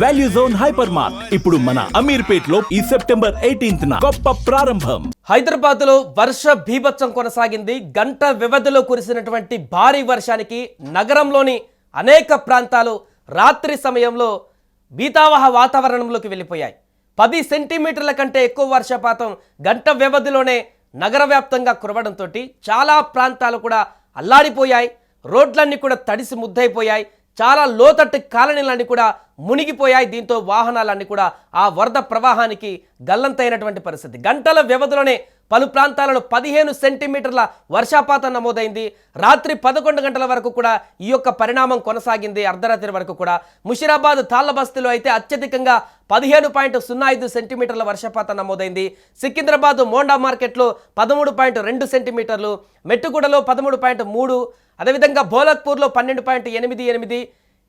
Value zone hyper mart ఇప్పుడు మన అమీర్పేట్ లో ఈ సెప్టెంబర్ 18న గొప్ప ప్రారంభం. హైదరాబాద్ లో వర్ష బీభత్సం కొనసాగింది. గంట వ్యవధిలో కురిసినటువంటి భారీ వర్షానికి నగరంలోని అనేక ప్రాంతాలు రాత్రి సమయంలో బీతావహ వాతావరణంలోకి వెళ్ళిపోయాయి. 10 సెంటీమీటర్ల కంటే ఎక్కువ వర్షపాతం గంట వ్యవధిలోనే నగర వ్యాప్తంగా కురవడంతో చాలా ప్రాంతాలు కూడా అల్లాడిపోయాయి. రోడ్లన్నీ కూడా తడిసి ముద్దైపోయాయి. చాలా లోతట్టు కాలనీలన్నీ కూడా మునిగిపోయాయి. దీంతో వాహనాలన్నీ కూడా ఆ వరద ప్రవాహానికి గల్లంతైనటువంటి పరిస్థితి. గంటల వ్యవధిలోనే పలు ప్రాంతాలలో 15 సెంటీమీటర్ల వర్షపాతం నమోదైంది. రాత్రి 11 గంటల వరకు కూడా ఈ యొక్క పరిణామం కొనసాగింది. అర్ధరాత్రి వరకు కూడా ముషిరాబాద్ తాళ్లబస్తీలో అయితే అత్యధికంగా 15.05 సెంటీమీటర్ల వర్షపాతం నమోదైంది. సికింద్రాబాద్ మోండా మార్కెట్లో 13.2 సెంటీమీటర్లు, మెట్టుగూడలో 13.3, అదేవిధంగా బోలక్పూర్లో 12.88,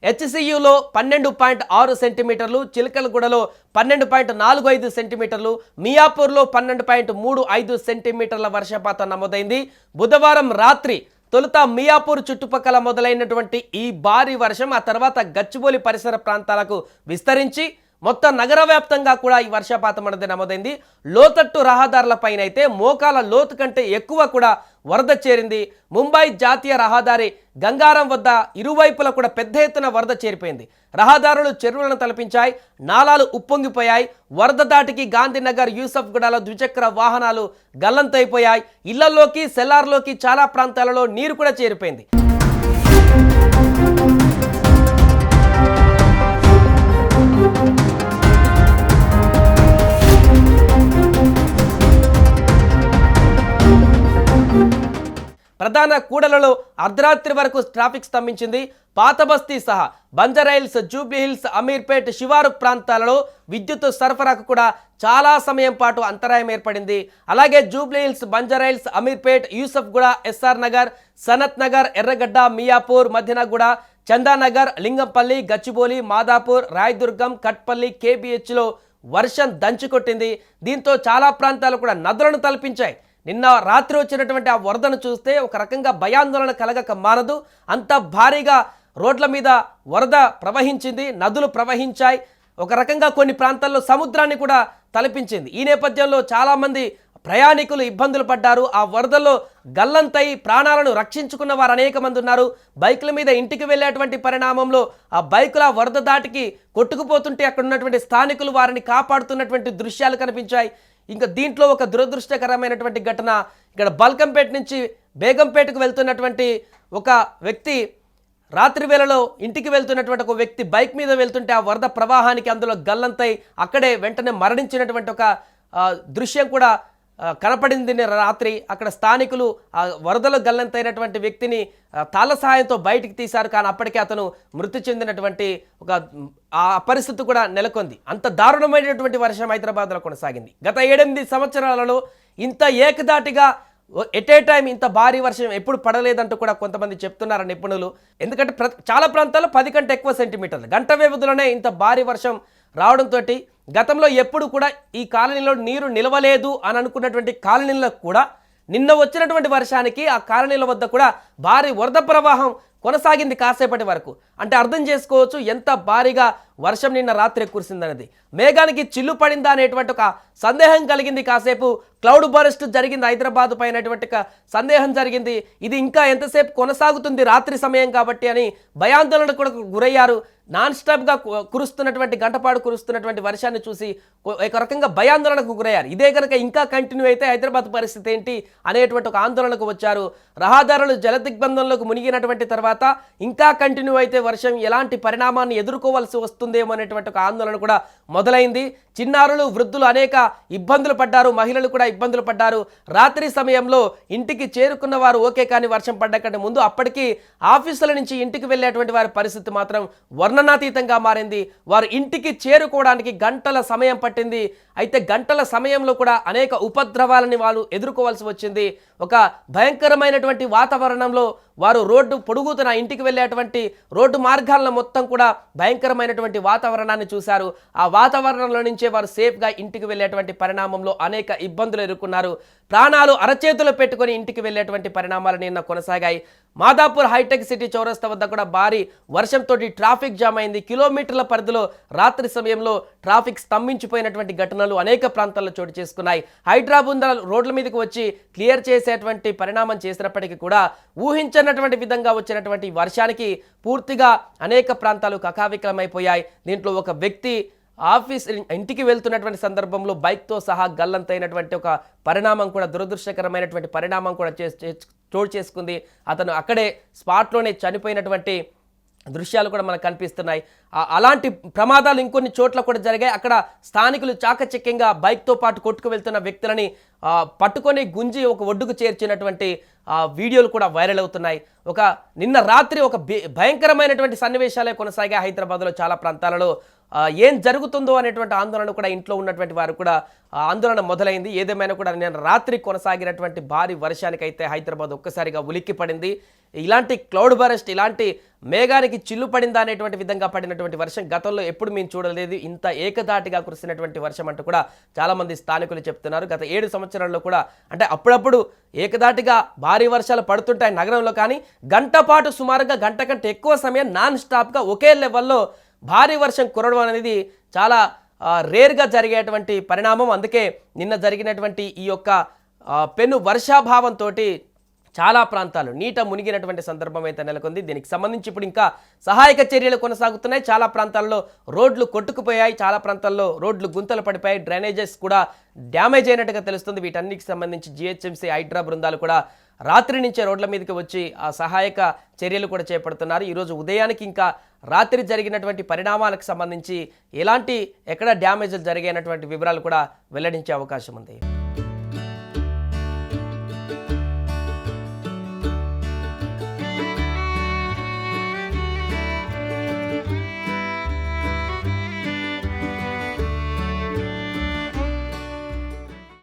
హెచ్సియులో 12.6 సెంటీమీటర్లు, చిలకలగూడలో 12.45 సెంటీమీటర్లు, మియాపూర్లో 12.35 సెంటీమీటర్ల వర్షపాతం నమోదైంది. బుధవారం రాత్రి తొలుత మియాపూర్ చుట్టుపక్కల మొదలైనటువంటి ఈ భారీ వర్షం ఆ తర్వాత గచ్చిబౌలి పరిసర ప్రాంతాలకు విస్తరించి మొత్తం నగర వ్యాప్తంగా కూడా ఈ వర్షపాతం అనేది నమోదైంది. లోతట్టు రహదారులపైన అయితే మోకాల లోతు కంటే ఎక్కువ కూడా వరద చేరింది. ముంబై జాతీయ రహదారి గంగారం వద్ద ఇరువైపులా కూడా పెద్ద ఎత్తున వరద చేరిపోయింది. రహదారులు చెరువులను తలపించాయి, నాలాలు ఉప్పొంగిపోయాయి. వరద దాటికి గాంధీనగర్, యూసఫ్ గూడలో ద్విచక్ర వాహనాలు గల్లంతైపోయాయి. ఇళ్లలోకి, సెల్లార్లోకి చాలా ప్రాంతాలలో నీరు కూడా చేరిపోయింది. ప్రధాన కూడలలో అర్ధరాత్రి వరకు ట్రాఫిక్ స్తంభించింది. పాత బస్తీ సహా బంజారాహిల్స్, జూబ్లీహిల్స్, అమీర్పేట్ శివారు ప్రాంతాలలో విద్యుత్ సరఫరాకు కూడా చాలా సమయం పాటు అంతరాయం ఏర్పడింది. అలాగే జూబ్లీహిల్స్, బంజారాహిల్స్, అమీర్పేట్, యూసఫ్ గూడ, ఎస్ఆర్ నగర్, సనత్ నగర్, ఎర్రగడ్డ, మియాపూర్, మధ్యనగూడ, చందానగర్, లింగంపల్లి, గచ్చిబౌలి, మాదాపూర్, రాయదుర్గం, కట్పల్లి, కేబిహెచ్లో వర్షం దంచుకొట్టింది. దీంతో చాలా ప్రాంతాలు కూడా నదులను తలపించాయి. నిన్న రాత్రి వచ్చినటువంటి ఆ వరదను చూస్తే ఒక రకంగా భయాందోళన కలగక మానదు. అంత భారీగా రోడ్ల మీద వరద ప్రవహించింది, నదులు ప్రవహించాయి. ఒక రకంగా కొన్ని ప్రాంతాల్లో సముద్రాన్ని కూడా తలపించింది. ఈ నేపథ్యంలో చాలామంది ప్రయాణికులు ఇబ్బందులు పడ్డారు. ఆ వరదల్లో గల్లంతై ప్రాణాలను రక్షించుకున్న వారు అనేక మంది ఉన్నారు. బైకుల మీద ఇంటికి వెళ్ళేటువంటి పరిణామంలో ఆ బైకుల వరద దాటికి కొట్టుకుపోతుంటే అక్కడ ఉన్నటువంటి స్థానికులు వారిని కాపాడుతున్నటువంటి దృశ్యాలు కనిపించాయి. ఇంకా దీంట్లో ఒక దురదృష్టకరమైనటువంటి ఘటన, ఇక్కడ బల్కంపేట నుంచి బేగంపేటకు వెళ్తున్నటువంటి ఒక వ్యక్తి, రాత్రి వేళలో ఇంటికి వెళ్తున్నటువంటి ఒక వ్యక్తి బైక్ మీద వెళ్తుంటే ఆ వరద ప్రవాహానికి అందులో గల్లంతై అక్కడే వెంటనే మరణించినటువంటి ఒక దృశ్యం కూడా కనపడింది రాత్రి. అక్కడ స్థానికులు ఆ వరదలో గల్లంతైనటువంటి వ్యక్తిని తాళ సహాయంతో బయటికి తీశారు. కానీ అప్పటికే అతను మృతి చెందినటువంటి ఒక ఆ పరిస్థితి కూడా నెలకొంది. అంత దారుణమైనటువంటి వర్షం హైదరాబాద్లో కొనసాగింది. గత 8 సంవత్సరాలలో ఇంత ఏకదాటిగా ఎట్ ఏ టైం ఇంత భారీ వర్షం ఎప్పుడు పడలేదంటూ కూడా కొంతమంది చెప్తున్నారు నిపుణులు. ఎందుకంటే చాలా ప్రాంతాల్లో 10 కంటే ఎక్కువ సెంటీమీటర్లు గంట వ్యవధిలోనే ఇంత భారీ వర్షం రావడంతో గతంలో ఎప్పుడు కూడా ఈ కాలనీలో నీరు నిలవలేదు అని అనుకున్నటువంటి కాలనీలకు కూడా నిన్న వచ్చినటువంటి వర్షానికి ఆ కాలనీల వద్ద కూడా భారీ వరద ప్రవాహం కొనసాగింది కాసేపటి వరకు. అంటే అర్థం చేసుకోవచ్చు ఎంత భారీగా వర్షం నిన్న రాత్రి కురిసిందనేది. మేఘానికి చిల్లు పడిందా అనేటువంటి ఒక సందేహం కలిగింది. కాసేపు క్లౌడ్ బరస్ట్ జరిగింది హైదరాబాద్ పైనటువంటి సందేహం జరిగింది. ఇది ఇంకా ఎంతసేపు కొనసాగుతుంది రాత్రి సమయం కాబట్టి అని భయాందోళనకు కూడా గురయ్యారు. నాన్ స్టాప్గా కురుస్తున్నటువంటి గంటపాడు కురుస్తున్నటువంటి వర్షాన్ని చూసి ఒక రకంగా భయాందోళనకు గురయ్యారు. ఇదే కనుక ఇంకా కంటిన్యూ అయితే హైదరాబాద్ పరిస్థితి ఏంటి అనేటువంటి ఒక ఆందోళనకు వచ్చారు. రహదారులు జలదిగ్బంధంలోకి మునిగినటువంటి తర్వాత ఇంకా కంటిన్యూ అయితే వర్షం ఎలాంటి పరిణామాన్ని ఎదుర్కోవాల్సి వస్తుందేమో అనేటువంటి ఒక ఆందోళన కూడా మొదలైంది. చిన్నారులు, వృద్ధులు అనేక ఇబ్బందులు పడ్డారు. మహిళలు కూడా ఇబ్బందులు పడ్డారు. రాత్రి సమయంలో ఇంటికి చేరుకున్న వారు ఓకే, కానీ వర్షం పడ్డ కంటే ముందు అప్పటికి ఆఫీసుల నుంచి ఇంటికి వెళ్ళేటువంటి వారి పరిస్థితి మాత్రం వర్ణనాతీతంగా మారింది. వారు ఇంటికి చేరుకోవడానికి గంటల సమయం పట్టింది. అయితే గంటల సమయంలో కూడా అనేక ఉపద్రవాలని వాళ్ళు ఎదుర్కోవాల్సి వచ్చింది. ఒక భయంకరమైనటువంటి వాతావరణంలో వారు రోడ్డు పొడుగుతున్న ఇంటికి వెళ్ళేటువంటి రోడ్డు మార్గాలను మొత్తం కూడా భయంకరమైనటువంటి వాతావరణాన్ని చూశారు. ఆ వాతావరణంలో నుంచే వారు సేఫ్గా ఇంటికి వెళ్ళేటువంటి పరిణామంలో అనేక ఇబ్బందులు ఎదుర్కొన్నారు. ప్రాణాలు అరచేతులు పెట్టుకొని ఇంటికి వెళ్ళేటువంటి పరిణామాలు నిన్న కొనసాగాయి. మాదాపూర్ హైటెక్ సిటీ చౌరస్తా వద్ద కూడా భారీ వర్షంతో ట్రాఫిక్ జామ్ అయింది. కిలోమీటర్ల పరిధిలో రాత్రి సమయంలో ట్రాఫిక్ స్తంభించిపోయినటువంటి ఘటనలు అనేక ప్రాంతాల్లో చోటు చేసుకున్నాయి. హైడ్రా బృందాలు రోడ్ల మీదకి వచ్చి క్లియర్ చేసేటువంటి పరిణామం చేసినప్పటికీ కూడా ఊహించనటువంటి విధంగా వచ్చినటువంటి వర్షానికి పూర్తిగా అనేక ప్రాంతాలు కకావికలమైపోయాయి. దీంట్లో ఒక వ్యక్తి ఇంటికి వెళ్తున్నటువంటి సందర్భంలో బైక్తో సహా గల్లంతైనటువంటి ఒక పరిణామం కూడా, దురదృష్టకరమైనటువంటి పరిణామం కూడా చోటు చేసుకుంది. అతను అక్కడే స్పాట్లోనే చనిపోయినటువంటి దృశ్యాలు కూడా మనకు కనిపిస్తున్నాయి. అలాంటి ప్రమాదాలు ఇంకొన్ని చోట్ల కూడా జరిగాయి. అక్కడ స్థానికులు చాకచక్యంగా బైక్తో పాటు కొట్టుకు వెళ్తున్న వ్యక్తులని పట్టుకొని గుంజి ఒక ఒడ్డుకు చేర్చినటువంటి వీడియోలు కూడా వైరల్ అవుతున్నాయి. నిన్న రాత్రి ఒక భయంకరమైనటువంటి సన్నివేశాలే కొనసాగాయి హైదరాబాద్లో చాలా ప్రాంతాలలో. ఏం జరుగుతుందో అనేటువంటి ఆందోళన కూడా ఇంట్లో ఉన్నటువంటి వారు కూడా ఆందోళన మొదలైంది. ఏదేమైనా కూడా నిన్న రాత్రి కొనసాగినటువంటి భారీ వర్షానికైతే హైదరాబాద్ ఒక్కసారిగా ఉలిక్కి పడింది. ఇలాంటి క్లౌడ్ బరస్ట్, ఇలాంటి మేఘానికి చిల్లు పడిందా అనేటువంటి విధంగా పడినటువంటి వర్షం గతంలో ఎప్పుడు మేము చూడలేదు. ఇంత ఏకధాటిగా కురిసినటువంటి వర్షం అంటూ కూడా చాలామంది స్థానికులు చెప్తున్నారు. గత 7 సంవత్సరాల్లో కూడా అంటే అప్పుడప్పుడు ఏకధాటిగా భారీ వర్షాలు పడుతుంటాయి నగరంలో, కానీ గంట పాటు సుమారుగా గంట కంటే ఎక్కువ సమయం నాన్ స్టాప్గా ఒకే లెవెల్లో భారీ వర్షం కురవడం అనేది చాలా రేర్గా జరిగేటువంటి పరిణామం. అందుకే నిన్న జరిగినటువంటి ఈ యొక్క పెను వర్షాభావంతో చాలా ప్రాంతాలు నీట మునిగినటువంటి సందర్భం అయితే నెలకొంది. దీనికి సంబంధించి ఇప్పుడు ఇంకా సహాయక చర్యలు కొనసాగుతున్నాయి. చాలా ప్రాంతాల్లో రోడ్లు కొట్టుకుపోయాయి, చాలా ప్రాంతాల్లో రోడ్లు గుంతలు పడిపోయాయి, డ్రైనేజెస్ కూడా డ్యామేజ్ అయినట్టుగా తెలుస్తుంది. వీటన్నిటికి సంబంధించి జిహెచ్ఎంసీ హైడ్రా బృందాలు కూడా రాత్రి నుంచే రోడ్ల మీదకి వచ్చి ఆ సహాయక చర్యలు కూడా చేపడుతున్నారు. ఈరోజు ఉదయానికి ఇంకా రాత్రి జరిగినటువంటి పరిణామాలకు సంబంధించి ఎక్కడ డ్యామేజ్లు జరిగినటువంటి వివరాలు కూడా వెల్లడించే అవకాశం ఉంది.